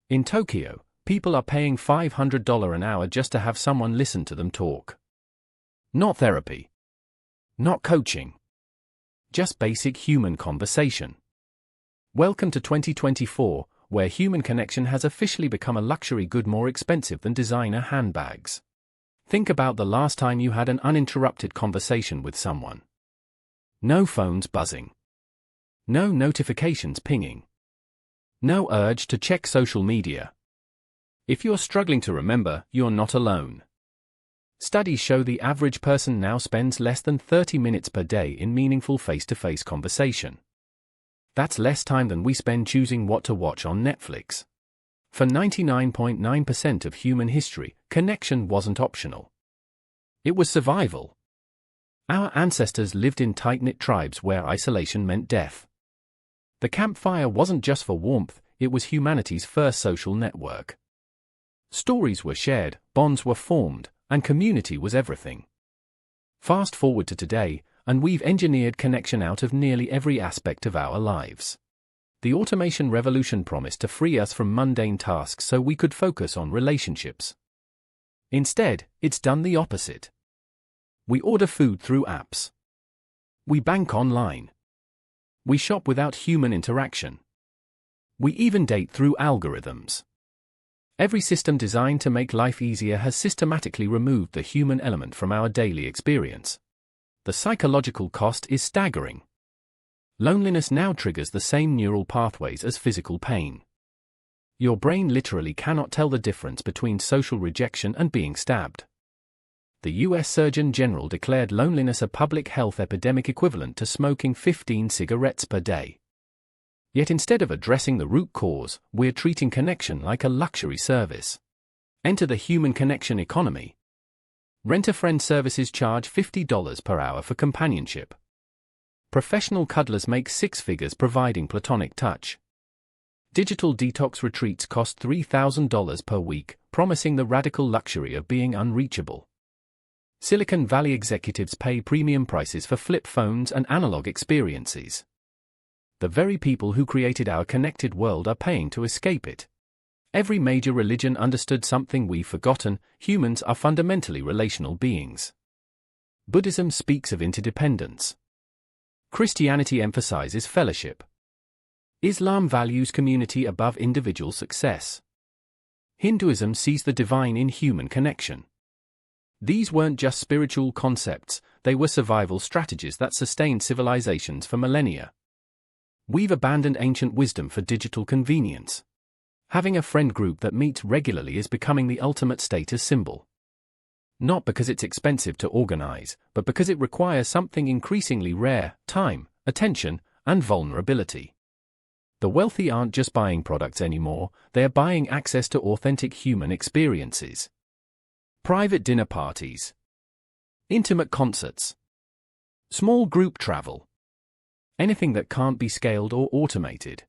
In Tokyo, people are paying $500 an hour just to have someone listen to them talk. Not therapy. Not coaching. Just basic human conversation. Welcome to 2024, where human connection has officially become a luxury good more expensive than designer handbags. Think about the last time you had an uninterrupted conversation with someone. No phones buzzing. No notifications pinging. No urge to check social media. If you're struggling to remember, you're not alone. Studies show the average person now spends less than 30 minutes per day in meaningful face-to-face conversation. That's less time than we spend choosing what to watch on Netflix. For 99.9% of human history, connection wasn't optional. It was survival. Our ancestors lived in tight-knit tribes where isolation meant death. The campfire wasn't just for warmth, it was humanity's first social network. Stories were shared, bonds were formed, and community was everything. Fast forward to today, and we've engineered connection out of nearly every aspect of our lives. The automation revolution promised to free us from mundane tasks so we could focus on relationships. Instead, it's done the opposite. We order food through apps. We bank online. We shop without human interaction. We even date through algorithms. Every system designed to make life easier has systematically removed the human element from our daily experience. The psychological cost is staggering. Loneliness now triggers the same neural pathways as physical pain. Your brain literally cannot tell the difference between social rejection and being stabbed. The US Surgeon General declared loneliness a public health epidemic equivalent to smoking 15 cigarettes per day. Yet instead of addressing the root cause, we're treating connection like a luxury service. Enter the human connection economy. Rent-a-friend services charge $50 per hour for companionship. Professional cuddlers make six figures providing platonic touch. Digital detox retreats cost $3,000 per week, promising the radical luxury of being unreachable. Silicon Valley executives pay premium prices for flip phones and analog experiences. The very people who created our connected world are paying to escape it. Every major religion understood something we've forgotten: humans are fundamentally relational beings. Buddhism speaks of interdependence. Christianity emphasizes fellowship. Islam values community above individual success. Hinduism sees the divine in human connection. These weren't just spiritual concepts, they were survival strategies that sustained civilizations for millennia. We've abandoned ancient wisdom for digital convenience. Having a friend group that meets regularly is becoming the ultimate status symbol. Not because it's expensive to organize, but because it requires something increasingly rare: time, attention, and vulnerability. The wealthy aren't just buying products anymore, they are buying access to authentic human experiences. Private dinner parties. Intimate concerts. Small group travel. Anything that can't be scaled or automated.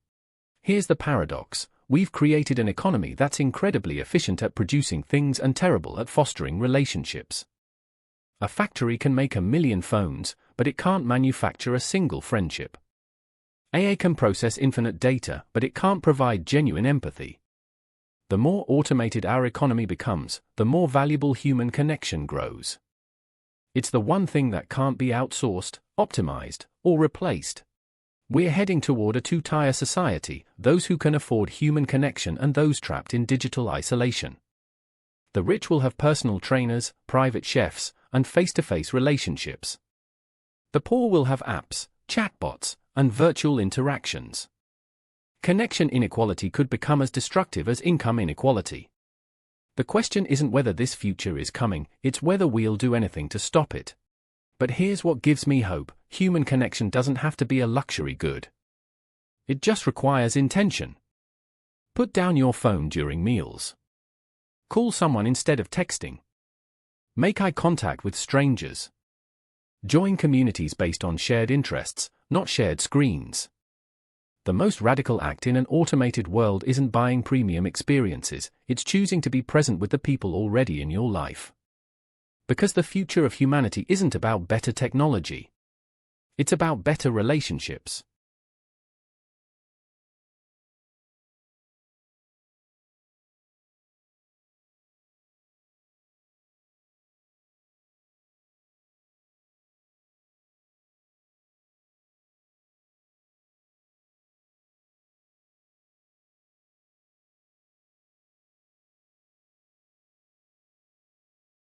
Here's the paradox: we've created an economy that's incredibly efficient at producing things and terrible at fostering relationships. A factory can make 1,000,000 phones, but it can't manufacture a single friendship. AI can process infinite data, but it can't provide genuine empathy. The more automated our economy becomes, the more valuable human connection grows. It's the one thing that can't be outsourced, optimized, or replaced. We're heading toward a two-tier society: those who can afford human connection and those trapped in digital isolation. The rich will have personal trainers, private chefs, and face-to-face relationships. The poor will have apps, chatbots, and virtual interactions. Connection inequality could become as destructive as income inequality. The question isn't whether this future is coming, it's whether we'll do anything to stop it. But here's what gives me hope: human connection doesn't have to be a luxury good. It just requires intention. Put down your phone during meals. Call someone instead of texting. Make eye contact with strangers. Join communities based on shared interests, not shared screens. The most radical act in an automated world isn't buying premium experiences, it's choosing to be present with the people already in your life. Because the future of humanity isn't about better technology. It's about better relationships.